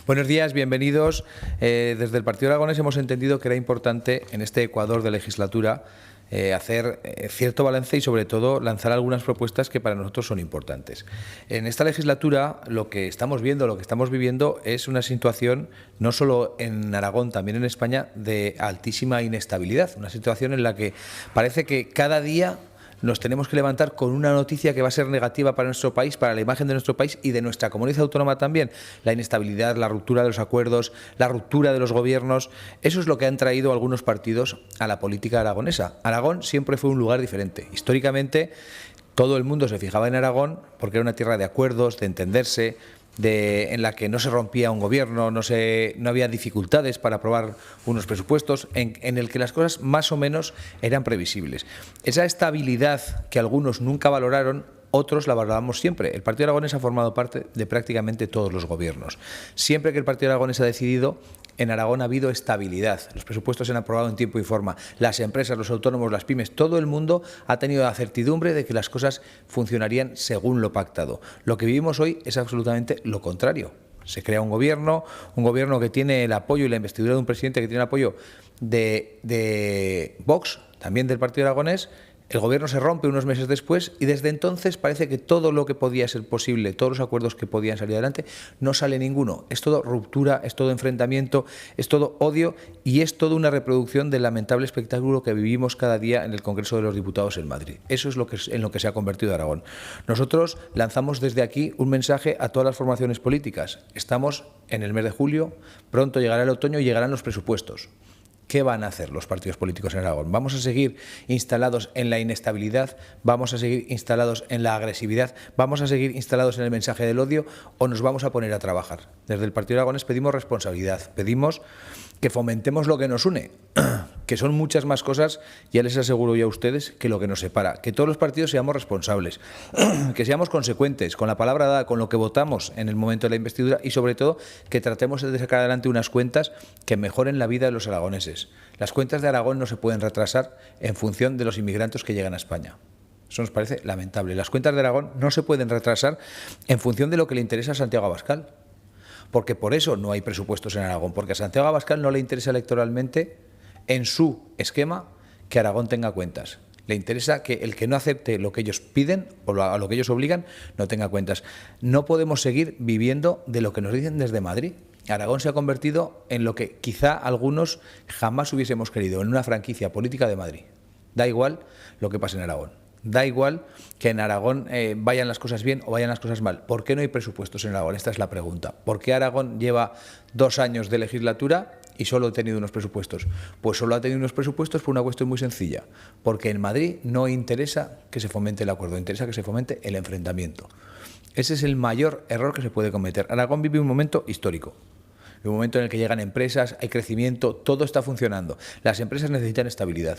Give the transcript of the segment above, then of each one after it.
Buenos días, bienvenidos. Desde el Partido Aragonés hemos entendido que era importante en este Ecuador de legislatura hacer cierto balance y sobre todo lanzar algunas propuestas que para nosotros son importantes. En esta legislatura lo que estamos viendo, lo que estamos viviendo es una situación no solo en Aragón, también en España, de altísima inestabilidad, una situación en la que parece que cada día nos tenemos que levantar con una noticia que va a ser negativa para nuestro país, para la imagen de nuestro país y de nuestra comunidad autónoma también. La inestabilidad, la ruptura de los acuerdos, la ruptura de los gobiernos, eso es lo que han traído algunos partidos a la política aragonesa. Aragón siempre fue un lugar diferente. Históricamente todo el mundo se fijaba en Aragón porque era una tierra de acuerdos, de entenderse, en la que no se rompía un gobierno, no había dificultades para aprobar unos presupuestos, en el que las cosas más o menos eran previsibles. Esa estabilidad que algunos nunca valoraron, otros la valoramos siempre. El Partido Aragonés ha formado parte de prácticamente todos los gobiernos. Siempre que el Partido Aragonés ha decidido, en Aragón ha habido estabilidad. Los presupuestos se han aprobado en tiempo y forma. Las empresas, los autónomos, las pymes, todo el mundo ha tenido la certidumbre de que las cosas funcionarían según lo pactado. Lo que vivimos hoy es absolutamente lo contrario. Se crea un gobierno que tiene el apoyo y la investidura de un presidente que tiene el apoyo de Vox, también del Partido Aragonés. El gobierno se rompe unos meses después y desde entonces parece que todo lo que podía ser posible, todos los acuerdos que podían salir adelante, no sale ninguno. Es todo ruptura, es todo enfrentamiento, es todo odio y es toda una reproducción del lamentable espectáculo que vivimos cada día en el Congreso de los Diputados en Madrid. Eso es en lo que se ha convertido Aragón. Nosotros lanzamos desde aquí un mensaje a todas las formaciones políticas. Estamos en el mes de julio, pronto llegará el otoño y llegarán los presupuestos. ¿Qué van a hacer los partidos políticos en Aragón? ¿Vamos a seguir instalados en la inestabilidad? ¿Vamos a seguir instalados en la agresividad? ¿Vamos a seguir instalados en el mensaje del odio? ¿O nos vamos a poner a trabajar? Desde el Partido Aragonés pedimos responsabilidad, pedimos que fomentemos lo que nos une, que son muchas más cosas, ya les aseguro yo a ustedes, que lo que nos separa. Que todos los partidos seamos responsables, que seamos consecuentes con la palabra dada, con lo que votamos en el momento de la investidura y sobre todo que tratemos de sacar adelante unas cuentas que mejoren la vida de los aragoneses. Las cuentas de Aragón no se pueden retrasar en función de los inmigrantes que llegan a España. Eso nos parece lamentable. Las cuentas de Aragón no se pueden retrasar en función de lo que le interesa a Santiago Abascal. Porque por eso no hay presupuestos en Aragón, porque a Santiago Abascal no le interesa electoralmente en su esquema que Aragón tenga cuentas. Le interesa que el que no acepte lo que ellos piden o a lo que ellos obligan no tenga cuentas. No podemos seguir viviendo de lo que nos dicen desde Madrid. Aragón se ha convertido en lo que quizá algunos jamás hubiésemos querido, en una franquicia política de Madrid. Da igual lo que pase en Aragón. Da igual que en Aragón vayan las cosas bien o vayan las cosas mal. ¿Por qué no hay presupuestos en Aragón? Esta es la pregunta. ¿Por qué Aragón lleva 2 años de legislatura y solo ha tenido unos presupuestos? Pues solo ha tenido unos presupuestos por una cuestión muy sencilla. Porque en Madrid no interesa que se fomente el acuerdo, interesa que se fomente el enfrentamiento. Ese es el mayor error que se puede cometer. Aragón vive un momento histórico. Un momento en el que llegan empresas, hay crecimiento, todo está funcionando. Las empresas necesitan estabilidad.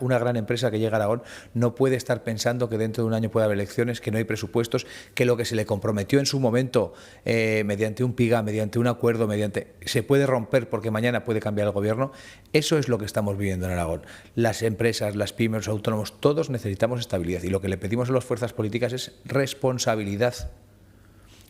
Una gran empresa que llega a Aragón no puede estar pensando que dentro de un año puede haber elecciones, que no hay presupuestos, que lo que se le comprometió en su momento mediante un PIGA, mediante un acuerdo, se puede romper porque mañana puede cambiar el gobierno. Eso es lo que estamos viviendo en Aragón. Las empresas, las pymes, los autónomos, todos necesitamos estabilidad y lo que le pedimos a las fuerzas políticas es responsabilidad.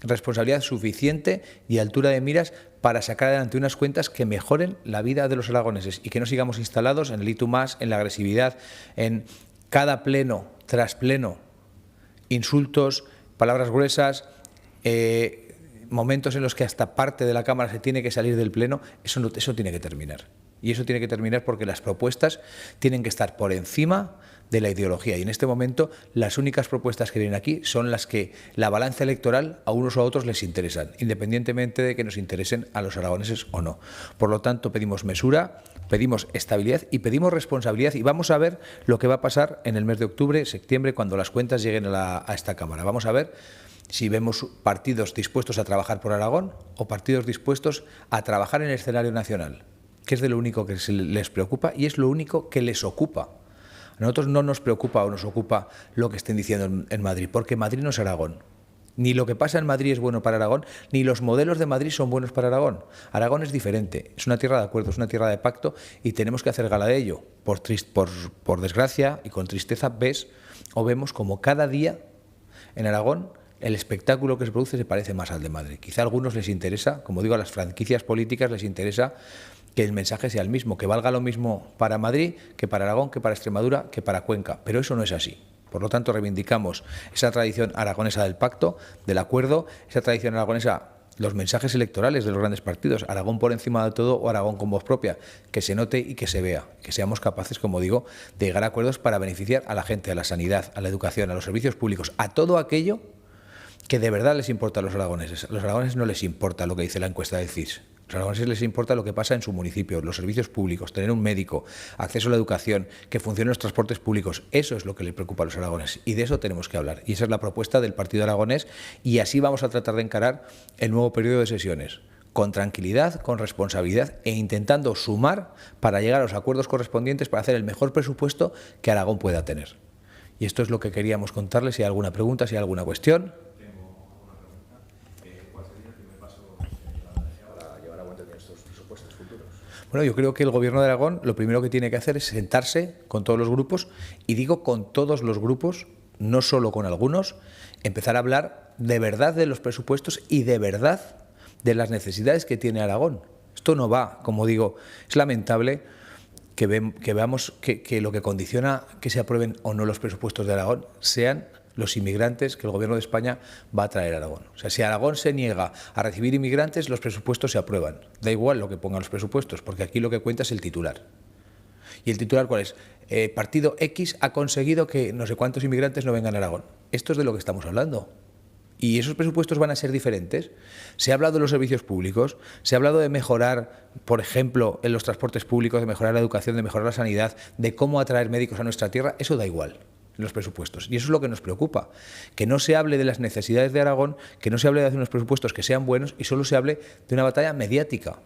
Responsabilidad suficiente y altura de miras para sacar adelante unas cuentas que mejoren la vida de los aragoneses y que no sigamos instalados en el y tú más, en la agresividad, en cada pleno tras pleno, insultos, palabras gruesas, momentos en los que hasta parte de la Cámara se tiene que salir del pleno. Eso tiene que terminar. Y eso tiene que terminar porque las propuestas tienen que estar por encima de la ideología. Y en este momento las únicas propuestas que vienen aquí son las que la balanza electoral a unos o a otros les interesan, independientemente de que nos interesen a los aragoneses o no. Por lo tanto, pedimos mesura, pedimos estabilidad y pedimos responsabilidad. Y vamos a ver lo que va a pasar en el mes de octubre, septiembre, cuando las cuentas lleguen a esta Cámara. Vamos a ver si vemos partidos dispuestos a trabajar por Aragón o partidos dispuestos a trabajar en el escenario nacional, que es de lo único que les preocupa y es lo único que les ocupa. A nosotros no nos preocupa o nos ocupa lo que estén diciendo en Madrid, porque Madrid no es Aragón. Ni lo que pasa en Madrid es bueno para Aragón, ni los modelos de Madrid son buenos para Aragón. Aragón es diferente, es una tierra de acuerdo, es una tierra de pacto y tenemos que hacer gala de ello. Por desgracia y con tristeza vemos como cada día en Aragón el espectáculo que se produce se parece más al de Madrid. Quizá a algunos les interesa, como digo, a las franquicias políticas les interesa que el mensaje sea el mismo, que valga lo mismo para Madrid, que para Aragón, que para Extremadura, que para Cuenca. Pero eso no es así. Por lo tanto, reivindicamos esa tradición aragonesa del pacto, del acuerdo, esa tradición aragonesa, los mensajes electorales de los grandes partidos, Aragón por encima de todo o Aragón con voz propia, que se note y que se vea, que seamos capaces, como digo, de llegar a acuerdos para beneficiar a la gente, a la sanidad, a la educación, a los servicios públicos, a todo aquello que de verdad les importa a los aragoneses. A los aragoneses no les importa lo que dice la encuesta del CIS. A los aragoneses les importa lo que pasa en su municipio, los servicios públicos, tener un médico, acceso a la educación, que funcionen los transportes públicos. Eso es lo que les preocupa a los aragoneses y de eso tenemos que hablar. Y esa es la propuesta del Partido Aragonés y así vamos a tratar de encarar el nuevo periodo de sesiones. Con tranquilidad, con responsabilidad e intentando sumar para llegar a los acuerdos correspondientes para hacer el mejor presupuesto que Aragón pueda tener. Y esto es lo que queríamos contarles. Si hay alguna pregunta, si hay alguna cuestión. Bueno, yo creo que el Gobierno de Aragón lo primero que tiene que hacer es sentarse con todos los grupos, y digo con todos los grupos, no solo con algunos, empezar a hablar de verdad de los presupuestos y de verdad de las necesidades que tiene Aragón. Esto no va, como digo, es lamentable que veamos que lo que condiciona que se aprueben o no los presupuestos de Aragón sean los inmigrantes que el Gobierno de España va a traer a Aragón. O sea, si Aragón se niega a recibir inmigrantes, los presupuestos se aprueban. Da igual lo que pongan los presupuestos, porque aquí lo que cuenta es el titular. ¿Y el titular cuál es? Partido X ha conseguido que no sé cuántos inmigrantes no vengan a Aragón. Esto es de lo que estamos hablando. ¿Y esos presupuestos van a ser diferentes? Se ha hablado de los servicios públicos, se ha hablado de mejorar, por ejemplo, en los transportes públicos, de mejorar la educación, de mejorar la sanidad, de cómo atraer médicos a nuestra tierra. Eso da igual en los presupuestos. Y eso es lo que nos preocupa, que no se hable de las necesidades de Aragón, que no se hable de hacer unos presupuestos que sean buenos y solo se hable de una batalla mediática.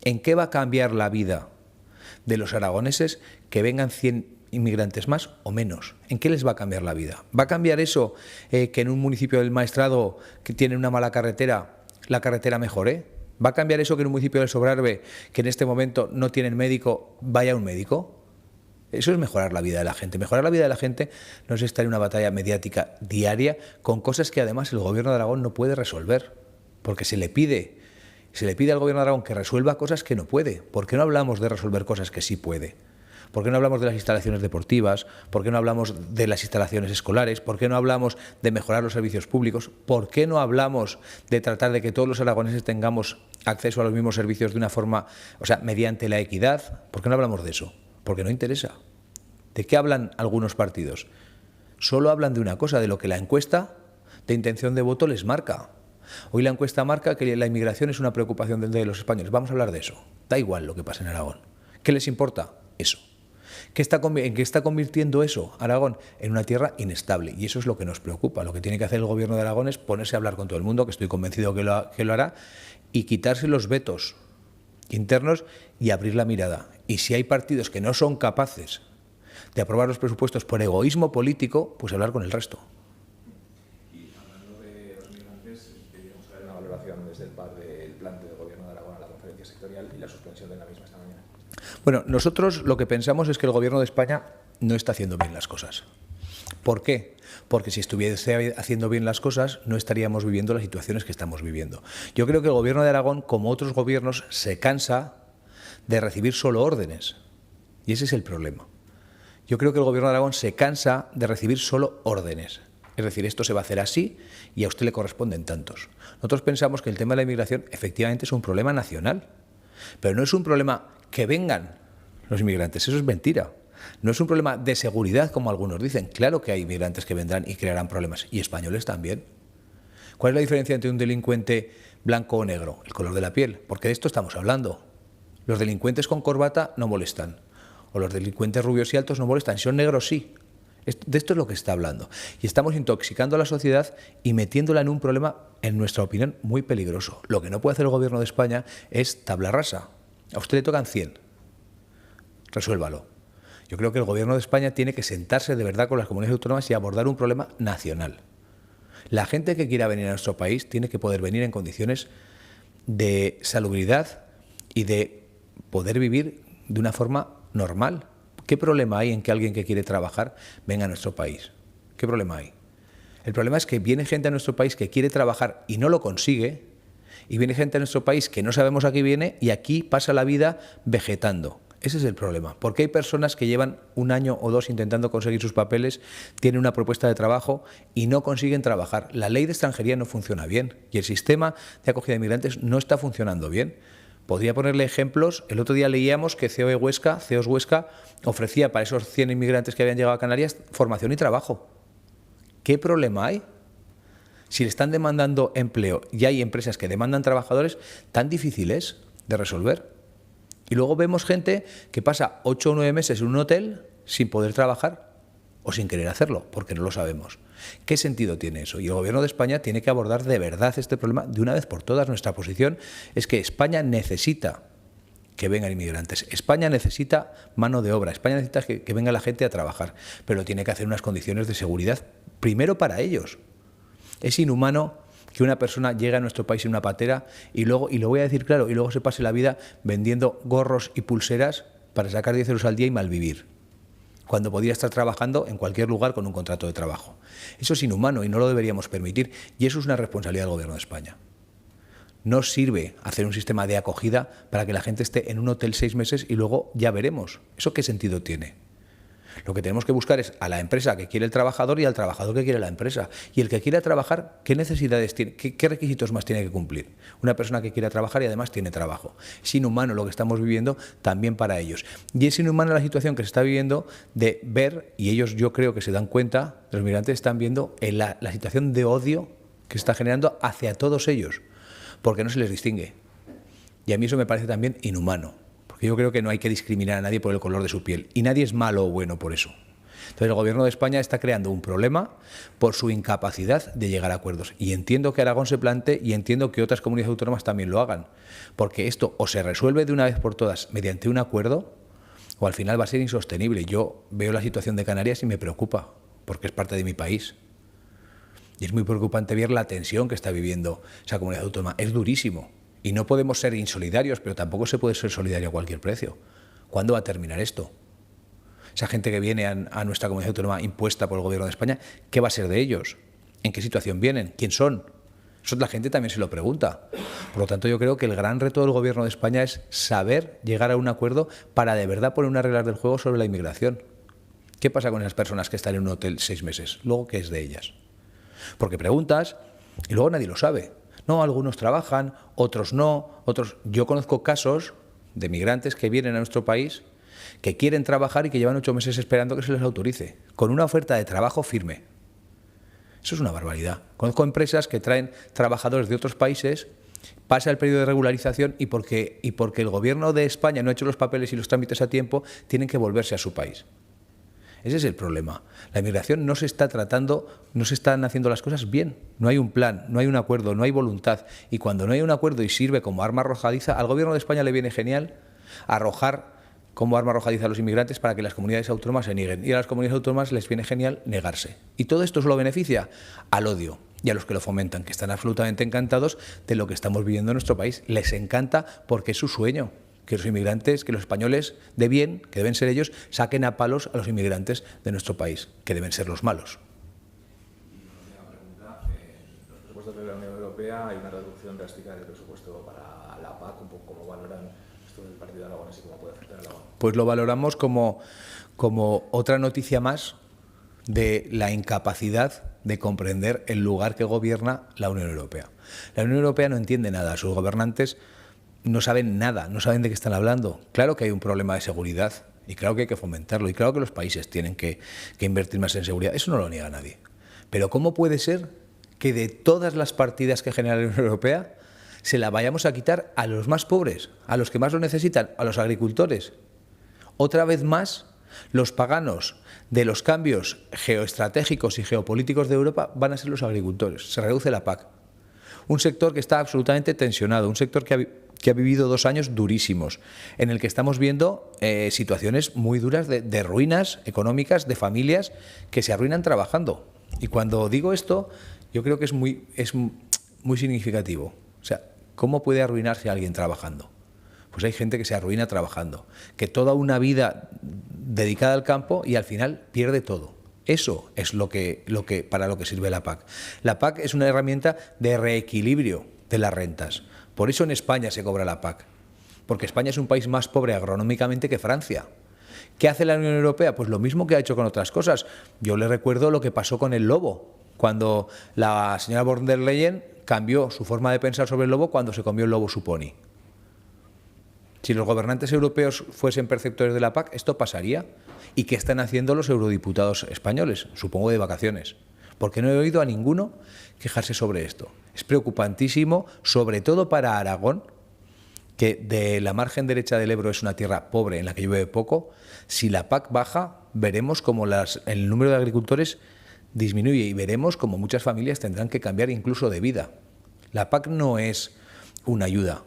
¿En qué va a cambiar la vida de los aragoneses que vengan 100 inmigrantes más o menos? ¿En qué les va a cambiar la vida? ¿Va a cambiar eso que en un municipio del Maestrazgo que tiene una mala carretera, la carretera mejore? ¿Va a cambiar eso que en un municipio del Sobrarbe, que en este momento no tienen médico, vaya un médico? Eso es mejorar la vida de la gente. Mejorar la vida de la gente no es estar en una batalla mediática diaria con cosas que además el Gobierno de Aragón no puede resolver, porque se le pide al Gobierno de Aragón que resuelva cosas que no puede. ¿Por qué no hablamos de resolver cosas que sí puede? ¿Por qué no hablamos de las instalaciones deportivas? ¿Por qué no hablamos de las instalaciones escolares? ¿Por qué no hablamos de mejorar los servicios públicos? ¿Por qué no hablamos de tratar de que todos los aragoneses tengamos acceso a los mismos servicios de una forma, o sea, mediante la equidad? ¿Por qué no hablamos de eso? Porque no interesa. ¿De qué hablan algunos partidos? Solo hablan de una cosa, de lo que la encuesta de intención de voto les marca. Hoy la encuesta marca que la inmigración es una preocupación de los españoles. Vamos a hablar de eso. Da igual lo que pasa en Aragón. ¿Qué les importa? Eso. ¿En qué está convirtiendo eso Aragón? En una tierra inestable. Y eso es lo que nos preocupa. Lo que tiene que hacer el Gobierno de Aragón es ponerse a hablar con todo el mundo, que estoy convencido que lo hará, y quitarse los vetos internos y abrir la mirada. Y si hay partidos que no son capaces de aprobar los presupuestos por egoísmo político, pues hablar con el resto. Y hablando de los migrantes, queríamos saber una valoración desde el PAR del plan de Gobierno de Aragón a la conferencia sectorial y la suspensión de la misma esta mañana. Bueno, nosotros lo que pensamos es que el Gobierno de España no está haciendo bien las cosas. ¿Por qué? Porque si estuviese haciendo bien las cosas, no estaríamos viviendo las situaciones que estamos viviendo. Yo creo que el Gobierno de Aragón, como otros gobiernos, se cansa de recibir solo órdenes. Y ese es el problema. Yo creo que el Gobierno de Aragón se cansa de recibir solo órdenes. Es decir, esto se va a hacer así y a usted le corresponden tantos. Nosotros pensamos que el tema de la inmigración efectivamente es un problema nacional, pero no es un problema que vengan los inmigrantes, eso es mentira. No es un problema de seguridad, como algunos dicen. Claro que hay inmigrantes que vendrán y crearán problemas, y españoles también. ¿Cuál es la diferencia entre un delincuente blanco o negro? El color de la piel, porque de esto estamos hablando. Los delincuentes con corbata no molestan, o los delincuentes rubios y altos no molestan, si son negros sí. De esto es lo que está hablando. Y estamos intoxicando a la sociedad y metiéndola en un problema, en nuestra opinión, muy peligroso. Lo que no puede hacer el Gobierno de España es tabla rasa. A usted le tocan 100. Resuélvalo. Yo creo que el Gobierno de España tiene que sentarse de verdad con las comunidades autónomas y abordar un problema nacional. La gente que quiera venir a nuestro país tiene que poder venir en condiciones de salubridad y de poder vivir de una forma normal. ¿Qué problema hay en que alguien que quiere trabajar venga a nuestro país? ¿Qué problema hay? El problema es que viene gente a nuestro país que quiere trabajar y no lo consigue, y viene gente a nuestro país que no sabemos a qué viene y aquí pasa la vida vegetando. Ese es el problema, porque hay personas que llevan 1 año o 2 intentando conseguir sus papeles, tienen una propuesta de trabajo y no consiguen trabajar. La ley de extranjería no funciona bien y el sistema de acogida de inmigrantes no está funcionando bien. Podría ponerle ejemplos. El otro día leíamos que CEOS Huesca ofrecía para esos 100 inmigrantes que habían llegado a Canarias formación y trabajo. ¿Qué problema hay? Si le están demandando empleo y hay empresas que demandan trabajadores, ¿tan difícil es de resolver? Y luego vemos gente que pasa 8 o 9 meses en un hotel sin poder trabajar o sin querer hacerlo, porque no lo sabemos. ¿Qué sentido tiene eso? Y el Gobierno de España tiene que abordar de verdad este problema de una vez por todas. Nuestra posición es que España necesita que vengan inmigrantes. España necesita mano de obra. España necesita que venga la gente a trabajar, pero tiene que hacer unas condiciones de seguridad primero para ellos. Es inhumano que una persona llegue a nuestro país en una patera y luego, y lo voy a decir claro, y luego se pase la vida vendiendo gorros y pulseras para sacar 10 euros al día y malvivir, cuando podría estar trabajando en cualquier lugar con un contrato de trabajo. Eso es inhumano y no lo deberíamos permitir, y eso es una responsabilidad del Gobierno de España. No sirve hacer un sistema de acogida para que la gente esté en un hotel 6 meses y luego ya veremos. ¿Eso qué sentido tiene? Lo que tenemos que buscar es a la empresa que quiere el trabajador y al trabajador que quiere la empresa. Y el que quiera trabajar, ¿qué necesidades tiene? ¿Qué requisitos más tiene que cumplir? Una persona que quiera trabajar y además tiene trabajo. Es inhumano lo que estamos viviendo también para ellos. Y es inhumana la situación que se está viviendo de ver, y ellos yo creo que se dan cuenta, los migrantes están viendo la situación de odio que se está generando hacia todos ellos, porque no se les distingue. Y a mí eso me parece también inhumano. Porque yo creo que no hay que discriminar a nadie por el color de su piel. Y nadie es malo o bueno por eso. Entonces el Gobierno de España está creando un problema por su incapacidad de llegar a acuerdos. Y entiendo que Aragón se plantee y entiendo que otras comunidades autónomas también lo hagan. Porque esto o se resuelve de una vez por todas mediante un acuerdo o al final va a ser insostenible. Yo veo la situación de Canarias y me preocupa porque es parte de mi país. Y es muy preocupante ver la tensión que está viviendo esa comunidad autónoma. Es durísimo. Y no podemos ser insolidarios, pero tampoco se puede ser solidario a cualquier precio. ¿Cuándo va a terminar esto? Esa gente que viene a nuestra comunidad autónoma impuesta por el Gobierno de España, ¿qué va a ser de ellos? ¿En qué situación vienen? ¿Quién son? Eso la gente también se lo pregunta. Por lo tanto, yo creo que el gran reto del Gobierno de España es saber llegar a un acuerdo para de verdad poner unas reglas del juego sobre la inmigración. ¿Qué pasa con esas personas que están en un hotel 6 meses? Luego, ¿qué es de ellas? Porque preguntas y luego nadie lo sabe. No, algunos trabajan, otros no, otros... Yo conozco casos de migrantes que vienen a nuestro país, que quieren trabajar y que llevan 8 meses esperando que se les autorice, con una oferta de trabajo firme. Eso es una barbaridad. Conozco empresas que traen trabajadores de otros países, pasa el periodo de regularización y porque el Gobierno de España no ha hecho los papeles y los trámites a tiempo, tienen que volverse a su país. Ese es el problema. La inmigración no se está tratando, no se están haciendo las cosas bien. No hay un plan, no hay un acuerdo, no hay voluntad. Y cuando no hay un acuerdo y sirve como arma arrojadiza, al Gobierno de España le viene genial arrojar como arma arrojadiza a los inmigrantes para que las comunidades autónomas se nieguen. Y a las comunidades autónomas les viene genial negarse. Y todo esto solo beneficia al odio y a los que lo fomentan, que están absolutamente encantados de lo que estamos viviendo en nuestro país. Les encanta porque es su sueño. Que los inmigrantes, que los españoles de bien, que deben ser ellos, saquen a palos a los inmigrantes de nuestro país, que deben ser los malos. Y una pregunta, en los presupuestos de la Unión Europea hay una reducción drástica del presupuesto para la PAC. ¿Cómo valoran esto del Partido de Aragonés y cómo puede afectar a Aragón? Pues lo valoramos como otra noticia más de la incapacidad de comprender el lugar que gobierna la Unión Europea. La Unión Europea no entiende nada, sus gobernantes no saben nada, no saben de qué están hablando. Claro que hay un problema de seguridad y claro que hay que fomentarlo y claro que los países tienen que invertir más en seguridad. Eso no lo niega nadie. Pero ¿cómo puede ser que de todas las partidas que genera la Unión Europea se la vayamos a quitar a los más pobres, a los que más lo necesitan, a los agricultores? Otra vez más, los paganos de los cambios geoestratégicos y geopolíticos de Europa van a ser los agricultores. Se reduce la PAC. Un sector que está absolutamente tensionado, un sector que ha vivido 2 años durísimos, en el que estamos viendo situaciones muy duras de ruinas económicas, de familias que se arruinan trabajando. Y cuando digo esto, yo creo que es muy significativo. O sea, ¿cómo puede arruinarse alguien trabajando? Pues hay gente que se arruina trabajando, que toda una vida dedicada al campo y al final pierde todo. Eso es para lo que sirve la PAC. La PAC es una herramienta de reequilibrio de las rentas. Por eso en España se cobra la PAC. Porque España es un país más pobre agronómicamente que Francia. ¿Qué hace la Unión Europea? Pues lo mismo que ha hecho con otras cosas. Yo le recuerdo lo que pasó con el lobo, cuando la señora von der Leyen cambió su forma de pensar sobre el lobo cuando se comió el lobo su pony. Si los gobernantes europeos fuesen perceptores de la PAC, esto pasaría. ¿Y qué están haciendo los eurodiputados españoles? Supongo de vacaciones. Porque no he oído a ninguno quejarse sobre esto. Es preocupantísimo, sobre todo para Aragón, que de la margen derecha del Ebro es una tierra pobre en la que llueve poco. Si la PAC baja, veremos cómo el número de agricultores disminuye y veremos cómo muchas familias tendrán que cambiar incluso de vida. La PAC no es una ayuda.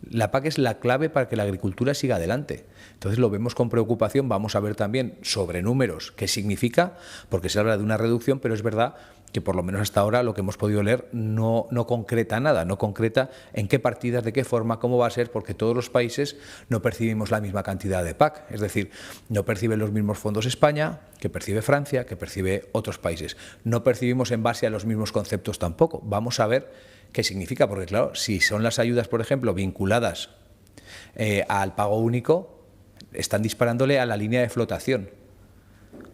La PAC es la clave para que la agricultura siga adelante. Entonces lo vemos con preocupación. Vamos a ver también sobre números qué significa, porque se habla de una reducción, pero es verdad que por lo menos hasta ahora lo que hemos podido leer no concreta nada, no concreta en qué partidas, de qué forma, cómo va a ser, porque todos los países no percibimos la misma cantidad de PAC. Es decir, no perciben los mismos fondos España, que percibe Francia, que percibe otros países. No percibimos en base a los mismos conceptos tampoco. Vamos a ver qué significa, porque claro, si son las ayudas, por ejemplo, vinculadas al pago único, están disparándole a la línea de flotación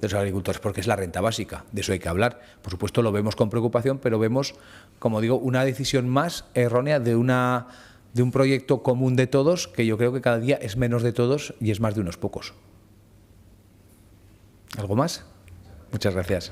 de los agricultores, porque es la renta básica, de eso hay que hablar. Por supuesto lo vemos con preocupación, pero vemos, como digo, una decisión más errónea de un proyecto común de todos, que yo creo que cada día es menos de todos y es más de unos pocos. ¿Algo más? Muchas gracias.